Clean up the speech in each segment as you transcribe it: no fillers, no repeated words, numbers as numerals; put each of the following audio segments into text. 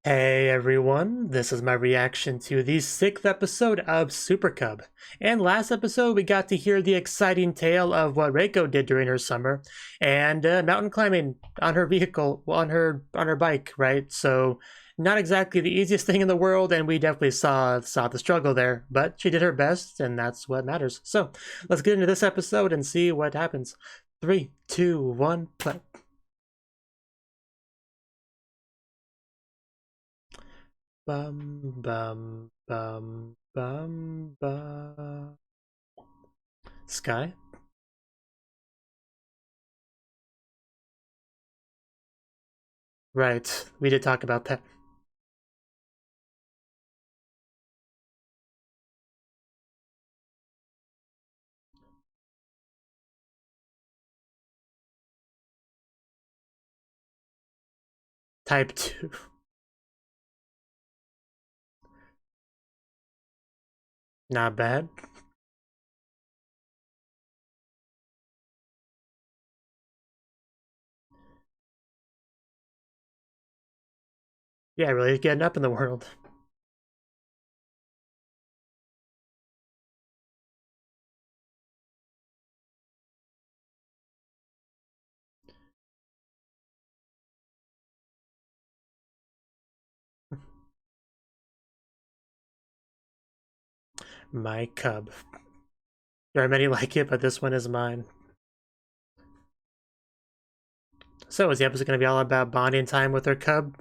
Hey everyone, this is my reaction to the 6th episode of Super Cub. And last episode we got to hear the exciting tale of what Reiko did during her summer and mountain climbing on her vehicle, on her bike, right? So not exactly the easiest thing in the world, and we definitely saw the struggle there, but she did her best and that's what matters. So let's get into this episode and see what happens. 3, 2, 1, play. Bum bum bum bum bum. Sky? Right, we did talk about that. Type 2. Not bad. Yeah, really getting up in the world. My cub. There are many like it, but this one is mine. So is the episode going to be all about bonding time with her cub?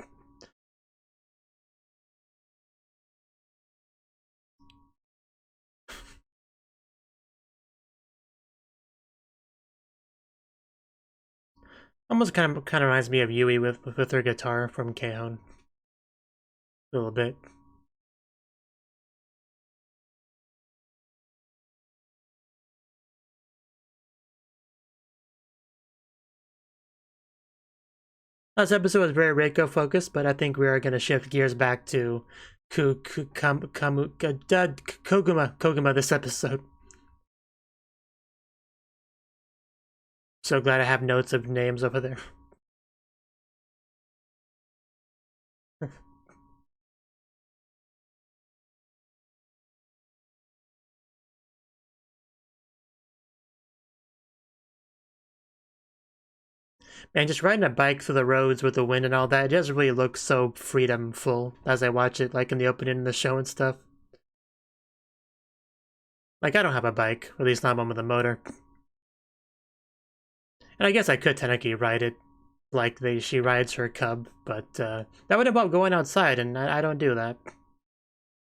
Almost kind of reminds me of Yui with her guitar from K-On! A little bit. Last episode was very Reiko focused, but I think we are going to shift gears back to Koguma this episode. So glad I have notes of names over there. And just riding a bike through the roads with the wind and all that, it just really looks so freedomful as I watch it, like in the opening of the show and stuff. Like, I don't have a bike, or at least not one with a motor. And I guess I could technically ride it like she rides her cub, but that would involve going outside, and I don't do that.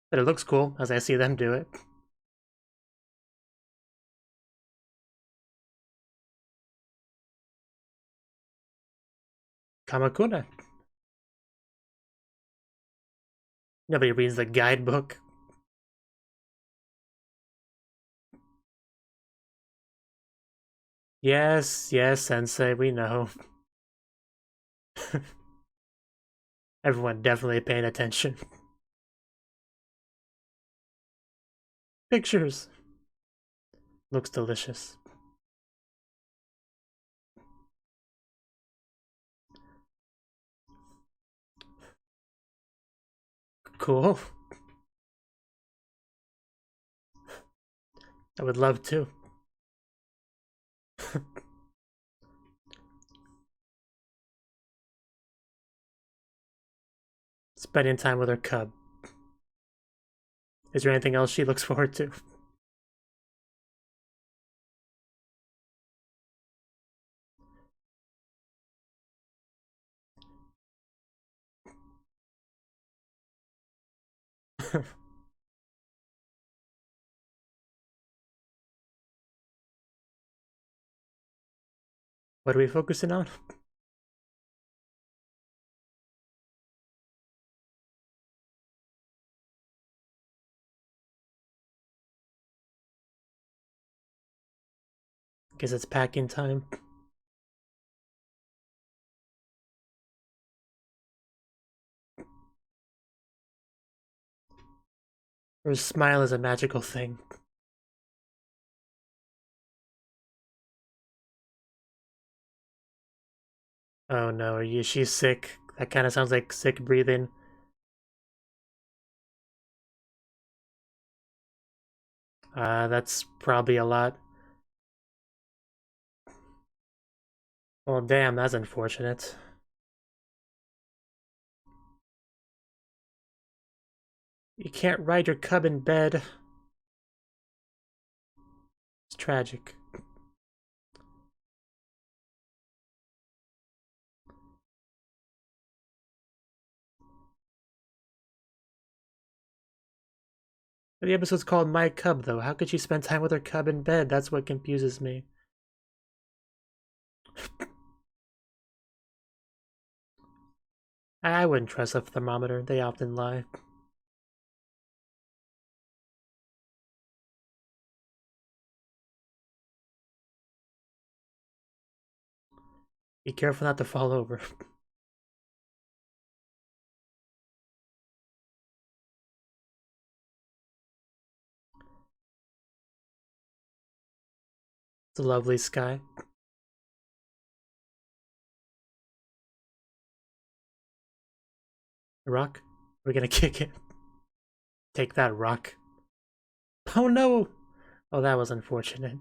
But it looks cool as I see them do it. Kamakuna. Nobody reads the guidebook. Yes, yes, Sensei, we know. Everyone definitely paying attention. Pictures. Looks delicious. Cool. I would love to. Spending time with her cub. Is there anything else she looks forward to? What are we focusing on? Guess it's packing time. Her smile is a magical thing. Oh no, she's sick. That kind of sounds like sick breathing. That's probably a lot. Well, damn, that's unfortunate. You can't ride your cub in bed. It's tragic. The episode's called My Cub, though. How could she spend time with her cub in bed? That's what confuses me. I wouldn't trust a thermometer. They often lie. Be careful not to fall over. It's a lovely sky. A rock? We're gonna kick it. Take that, rock. Oh no! Oh, that was unfortunate.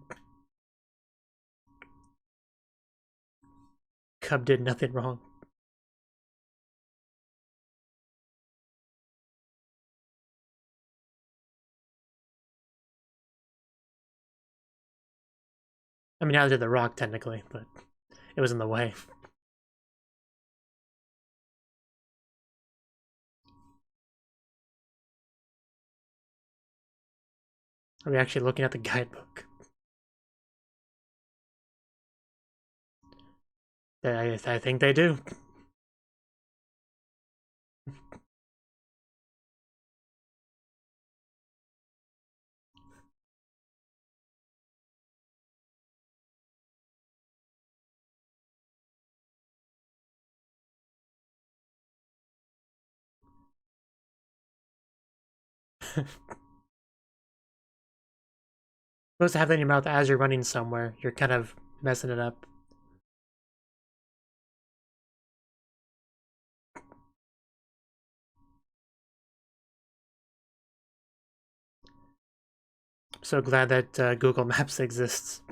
Cub did nothing wrong. I mean, neither did the rock, technically, but it was in the way. Are we actually looking at the guidebook? I think they do. Supposed to have that in your mouth as you're running somewhere. You're kind of messing it up. I'm so glad that Google Maps exists.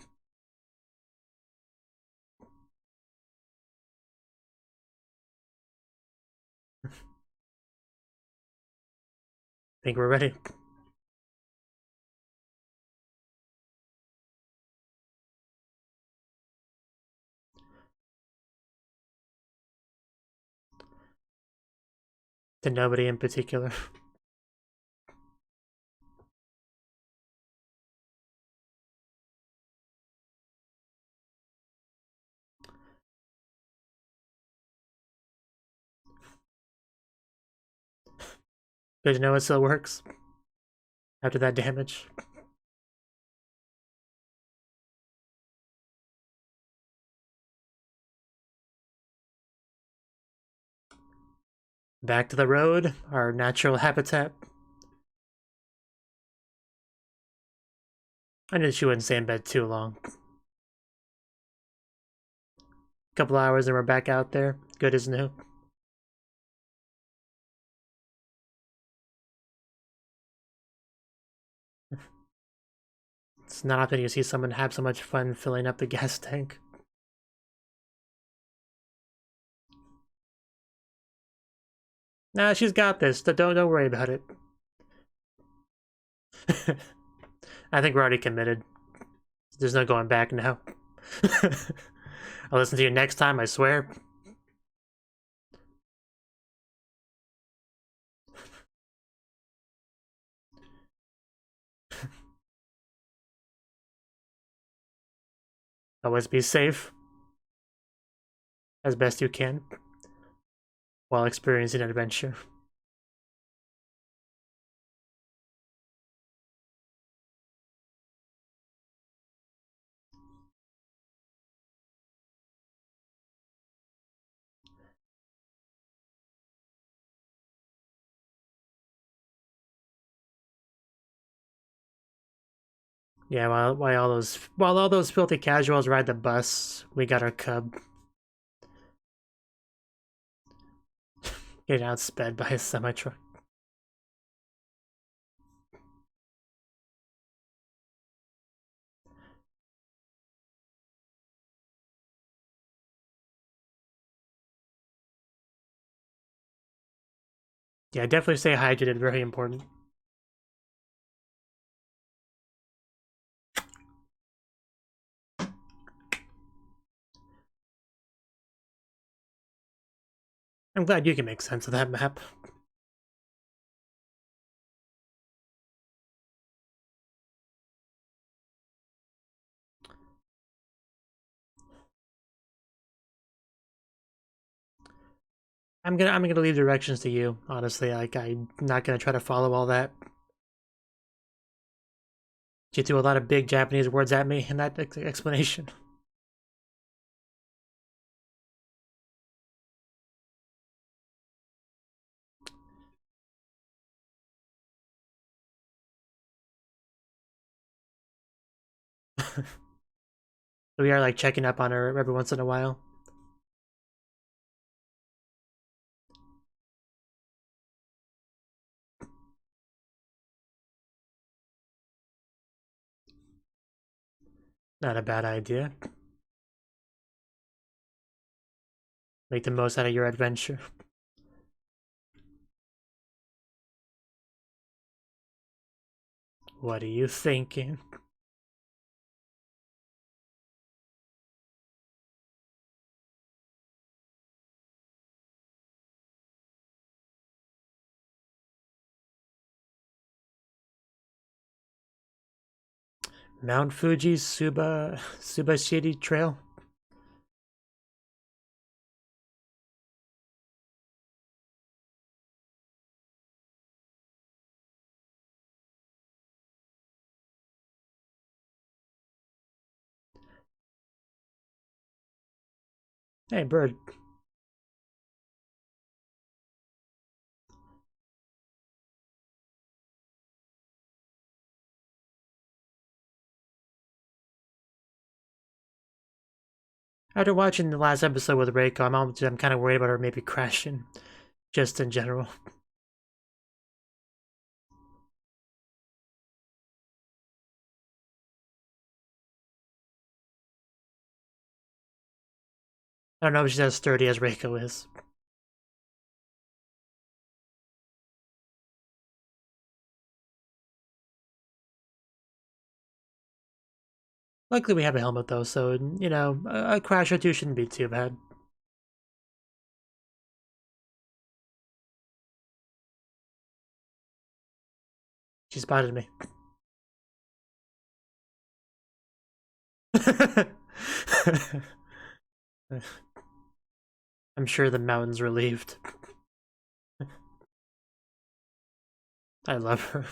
Think we're ready. To nobody in particular. Good to know it still works. After that damage. Back to the road, our natural habitat. I knew she wouldn't stay in bed too long. Couple hours and we're back out there. Good as new. It's not often you see someone have so much fun filling up the gas tank. Nah, she's got this. Don't worry about it. I think we're already committed. There's no going back now. I'll listen to you next time, I swear. Always be safe as best you can while experiencing an adventure. Yeah, while all those filthy casuals ride the bus, we got our cub. Getting outsped by a semi-truck. Yeah, definitely stay hydrated, very important. I'm glad you can make sense of that map. I'm gonna leave directions to you, honestly. Like, I'm not gonna try to follow all that. You threw a lot of big Japanese words at me in that explanation. We are like checking up on her every once in a while. Not a bad idea. Make the most out of your adventure. What are you thinking? Mount Fuji's Subashiri Trail? Hey, bird. After watching the last episode with Reiko, I'm kind of worried about her maybe crashing, just in general. I don't know if she's as sturdy as Reiko is. Luckily, we have a helmet though, so you know, a crash or two shouldn't be too bad. She spotted me. I'm sure the mountain's relieved. I love her.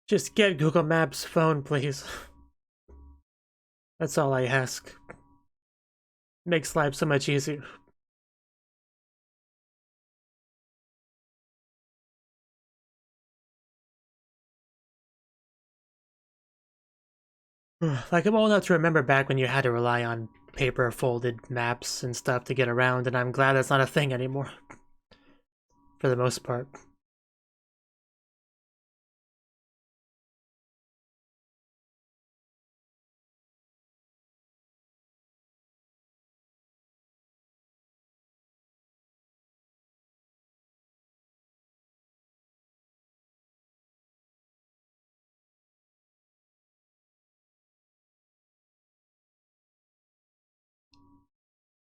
Just get Google Maps phone, please. That's all I ask. Makes life so much easier. Like, I'm old enough to remember back when you had to rely on paper folded maps and stuff to get around, and I'm glad that's not a thing anymore. For the most part.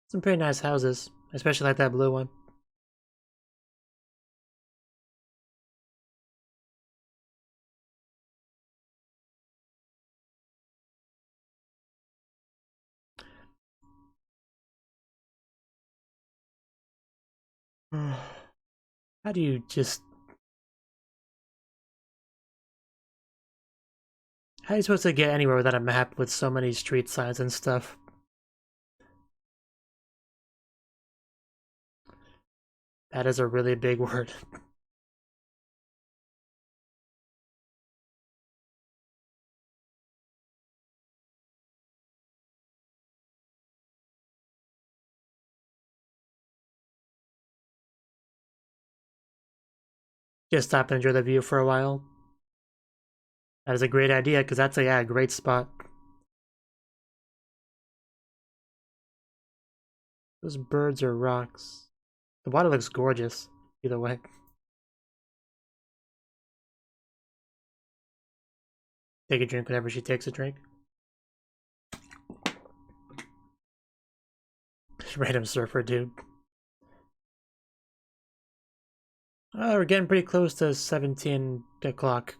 Some pretty nice houses, especially like that blue one. How do you just... How are you supposed to get anywhere without a map with so many street signs and stuff? That is a really big word. Just stop and enjoy the view for a while. That is a great idea, because that's a great spot. Those birds are rocks. The water looks gorgeous, either way. Take a drink whenever she takes a drink. Random surfer dude. Oh, we're getting pretty close to 17 o'clock.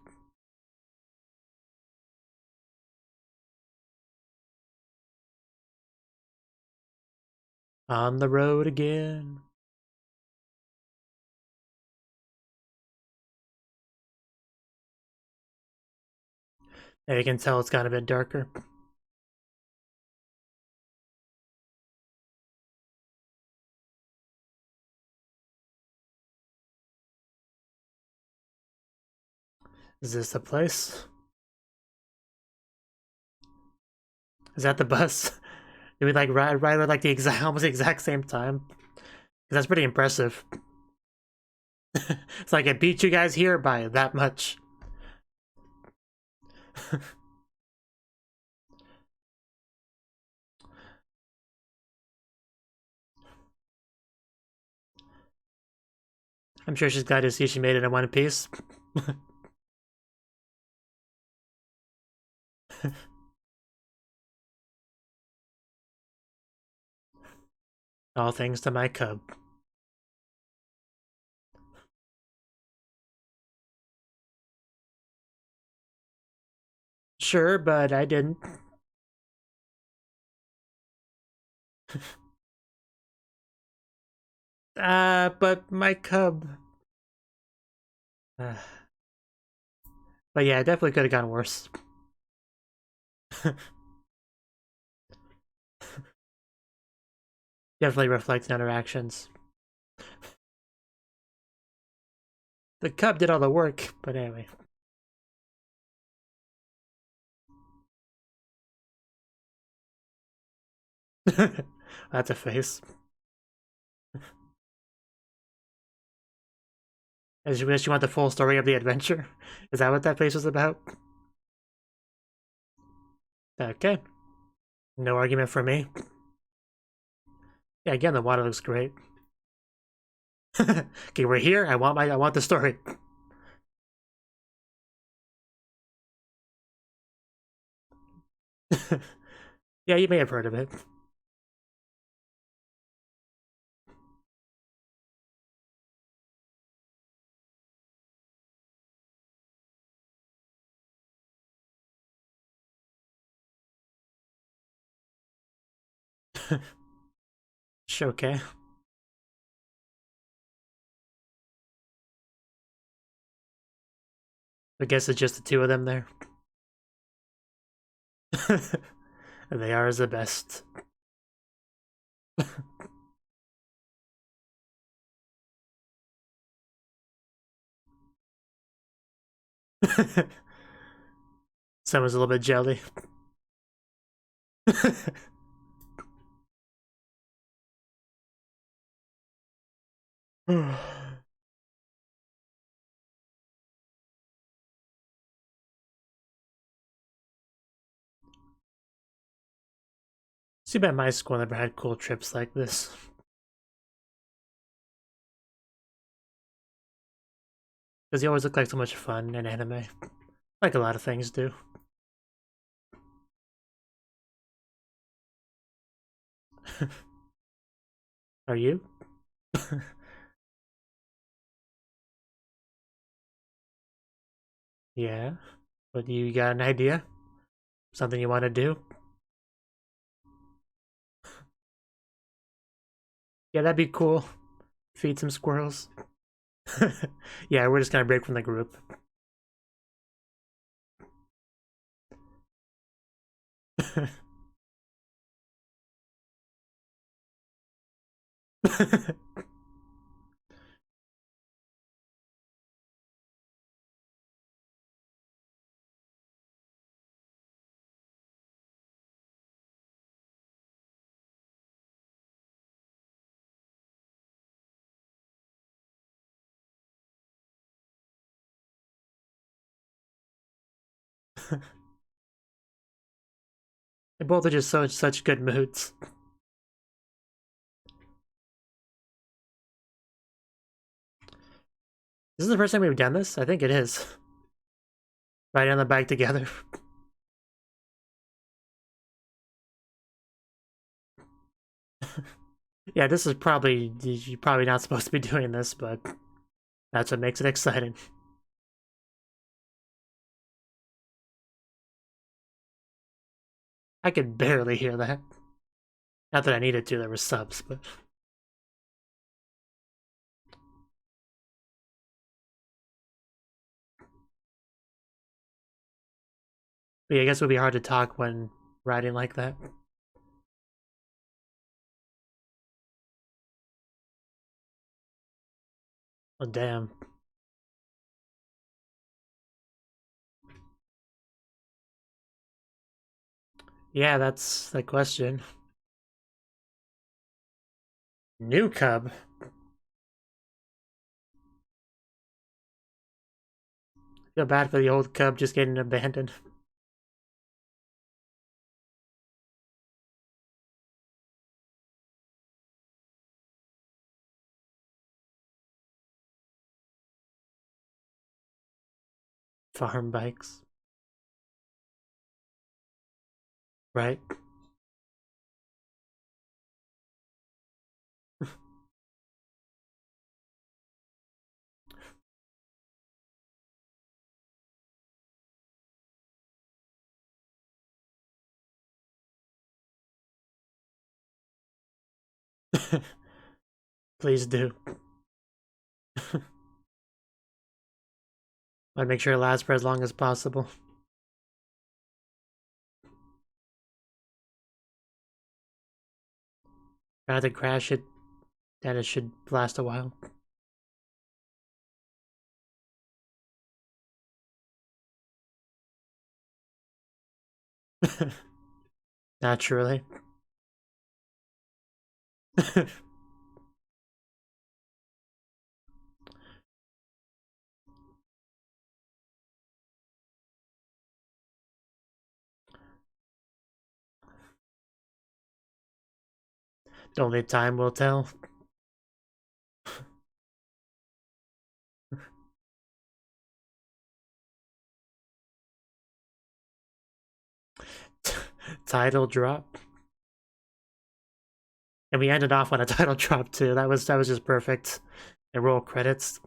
On the road again. Yeah, you can tell it's got a bit darker. Is this the place? Is that the bus? Did we like ride at like the almost the exact same time? That's pretty impressive. It's like I beat you guys here by that much. I'm sure she's glad to see she made it in one piece. All thanks to my cub. Sure, but I didn't. But my cub. But yeah, it definitely could have gone worse. Definitely reflecting on her actions. The cub did all the work, but anyway. That's a face. Does she want the full story of the adventure? Is that what that face was about? Okay. No argument for me. Yeah, again, the water looks great. Okay, we're here. I want the story. Yeah, you may have heard of it. Okay. I guess it's just the two of them there. They are the best. Someone's a little bit jelly. Too bad my school never had cool trips like this. Because they always look like so much fun in anime. Like a lot of things do. Are you? Yeah. But you got an idea? Something you want to do? Yeah, that'd be cool. Feed some squirrels. Yeah, we're just gonna break from the group. They both are just such good moods. Is this the first time we've done this? I think it is. Riding on the bike together. Yeah, this is probably, you're probably not supposed to be doing this, but that's what makes it exciting. I could barely hear that. Not that I needed to, there were subs, but... But yeah, I guess it would be hard to talk when riding like that. Oh, damn. Yeah, that's the question. New cub? Feel bad for the old cub just getting abandoned. Farm bikes. Right? Please do. I'd make sure it lasts for as long as possible. Try not to crash it, then it should last a while. Naturally. Only time will tell. Title drop. And we ended off on a title drop too. That was just perfect. And roll credits.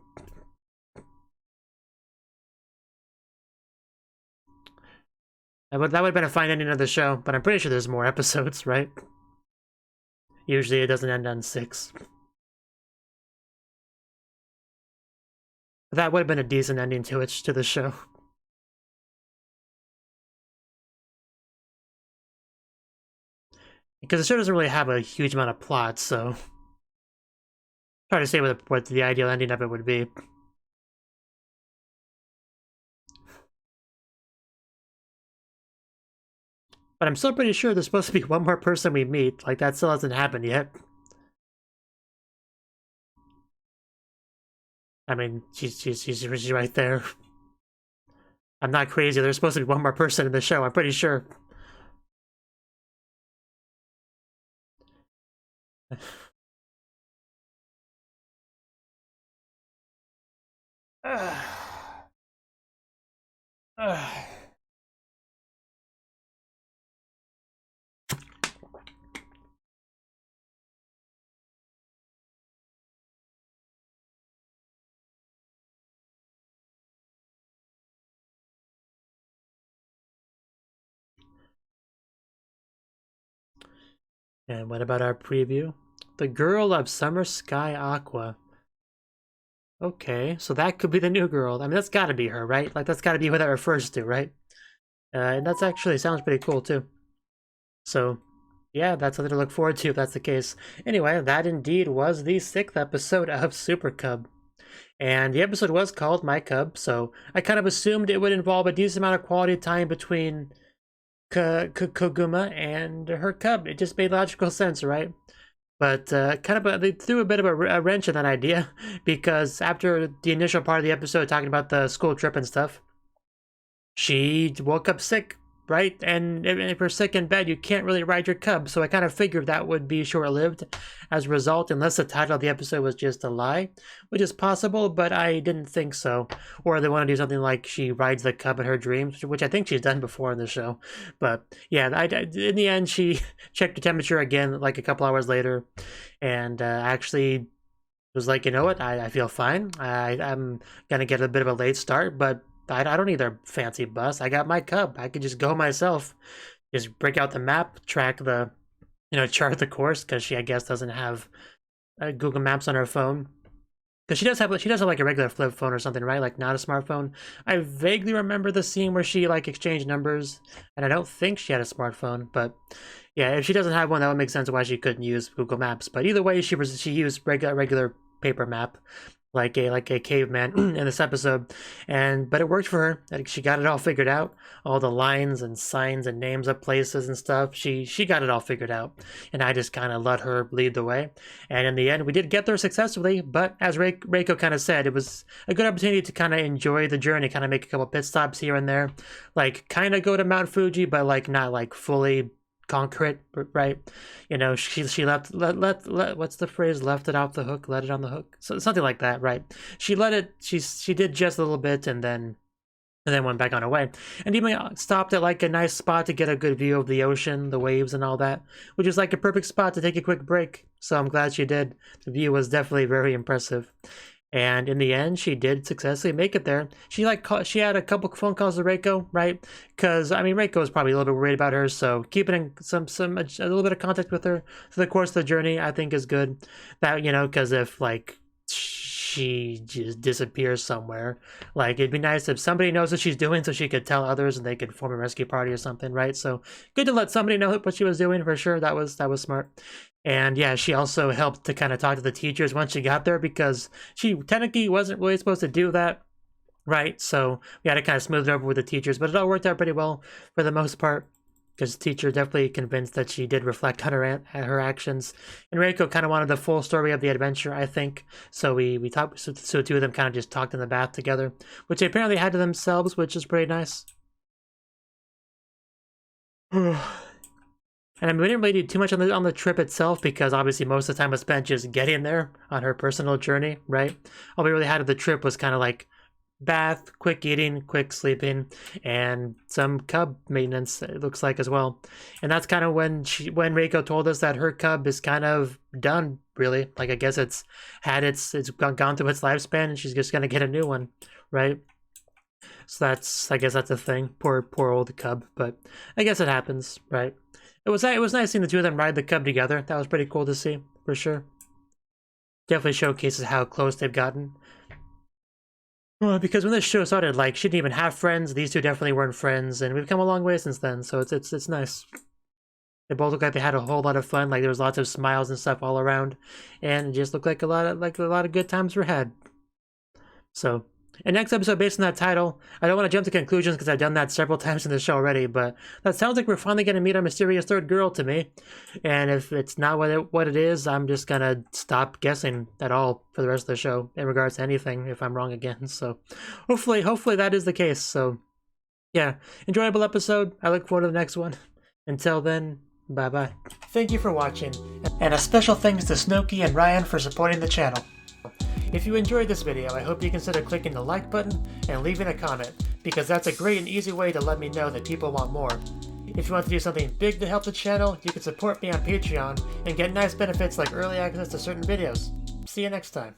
That would have been a fine ending of the show, but I'm pretty sure there's more episodes, right? Usually it doesn't end on 6. That would have been a decent ending to the show. Because the show doesn't really have a huge amount of plot, so hard to say what the ideal ending of it would be. But I'm still pretty sure there's supposed to be one more person we meet. Like, that still hasn't happened yet. I mean, she's right there. I'm not crazy. There's supposed to be one more person in the show. I'm pretty sure. And what about our preview? The Girl of Summer Sky Aqua. Okay, so that could be the new girl. I mean, that's gotta be her, right? Like, that's gotta be who that refers to, right? And that's actually sounds pretty cool, too. So, yeah, that's something to look forward to if that's the case. Anyway, that indeed was the 6th episode of Super Cub. And the episode was called My Cub, so I kind of assumed it would involve a decent amount of quality time between Koguma and her cub. It just made logical sense, right? But they threw a bit of a wrench in that idea, because after the initial part of the episode talking about the school trip and stuff, she woke up sick, right? And if you're sick in bed, you can't really ride your cub. So I kind of figured that would be short-lived as a result, unless the title of the episode was just a lie, which is possible, but I didn't think so. Or they want to do something like she rides the cub in her dreams, which I think she's done before in the show. But yeah, in the end, she checked the temperature again like a couple hours later, and actually was like, you know what, I feel fine. I'm gonna get a bit of a late start, but I don't need a fancy bus. I got my cub. I could just go myself. Just break out the map, track the, chart the course, because she, I guess, doesn't have Google Maps on her phone. Because she does have like a regular flip phone or something, right? Like not a smartphone. I vaguely remember the scene where she like exchanged numbers, and I don't think she had a smartphone. But yeah, if she doesn't have one, that would make sense why she couldn't use Google Maps. But either way, she used regular paper map, like a caveman in this episode, but it worked for her. She got it all figured out, all the lines and signs and names of places and stuff. She got it all figured out, and I just kind of let her lead the way. And in the end, we did get there successfully. But as Reiko kind of said, it was a good opportunity to kind of enjoy the journey, kind of make a couple pit stops here and there, like kind of go to Mount Fuji, but like not like fully conquer it, right? She left what's the phrase, left it off the hook, let it on the hook, so something like that, right? She did just a little bit, and then went back on her way, and even stopped at like a nice spot to get a good view of the ocean, the waves and all that, which is like a perfect spot to take a quick break. So I'm glad she did. The view was definitely very impressive. And in the end, she did successfully make it there. She had a couple phone calls to Reiko, right? Because I mean, Reiko was probably a little bit worried about her, so keeping in a little bit of contact with her through the course of the journey, I think, is good. That, because if like she just disappears somewhere, like it'd be nice if somebody knows what she's doing, so she could tell others and they could form a rescue party or something, right? So good to let somebody know what she was doing, for sure. That was smart. And yeah, she also helped to kind of talk to the teachers once she got there, because she technically wasn't really supposed to do that, right? So we had to kind of smooth it over with the teachers, but it all worked out pretty well for the most part, because the teacher definitely convinced that she did reflect on her actions. And Reiko kind of wanted the full story of the adventure, I think. So we talked, so the two of them kind of just talked in the bath together, which they apparently had to themselves, which is pretty nice. And I mean, we didn't really do too much on the trip itself, because obviously most of the time was spent just getting there on her personal journey, right? All we really had of the trip was kind of like bath, quick eating, quick sleeping, and some cub maintenance, it looks like, as well. And that's kind of when Reiko told us that her cub is kind of done, really. Like, I guess it's gone through its lifespan, and she's just gonna get a new one, right? So I guess that's a thing. Poor old cub, but I guess it happens, right? It was nice seeing the two of them ride the cub together. That was pretty cool to see, for sure. Definitely showcases how close they've gotten. Well, because when this show started, like, she didn't even have friends. These two definitely weren't friends, and we've come a long way since then. So it's nice. They both look like they had a whole lot of fun. Like, there was lots of smiles and stuff all around, and it just looked like a lot of good times were had. So. And next episode, based on that title, I don't want to jump to conclusions because I've done that several times in the show already, but that sounds like we're finally going to meet our mysterious third girl to me. And if it's not what it is, I'm just going to stop guessing at all for the rest of the show in regards to anything if I'm wrong again. So hopefully that is the case. So yeah, enjoyable episode. I look forward to the next one. Until then, bye-bye. Thank you for watching, and a special thanks to Cnouki and Ryan for supporting the channel. If you enjoyed this video, I hope you consider clicking the like button and leaving a comment, because that's a great and easy way to let me know that people want more. If you want to do something big to help the channel, you can support me on Patreon and get nice benefits like early access to certain videos. See you next time.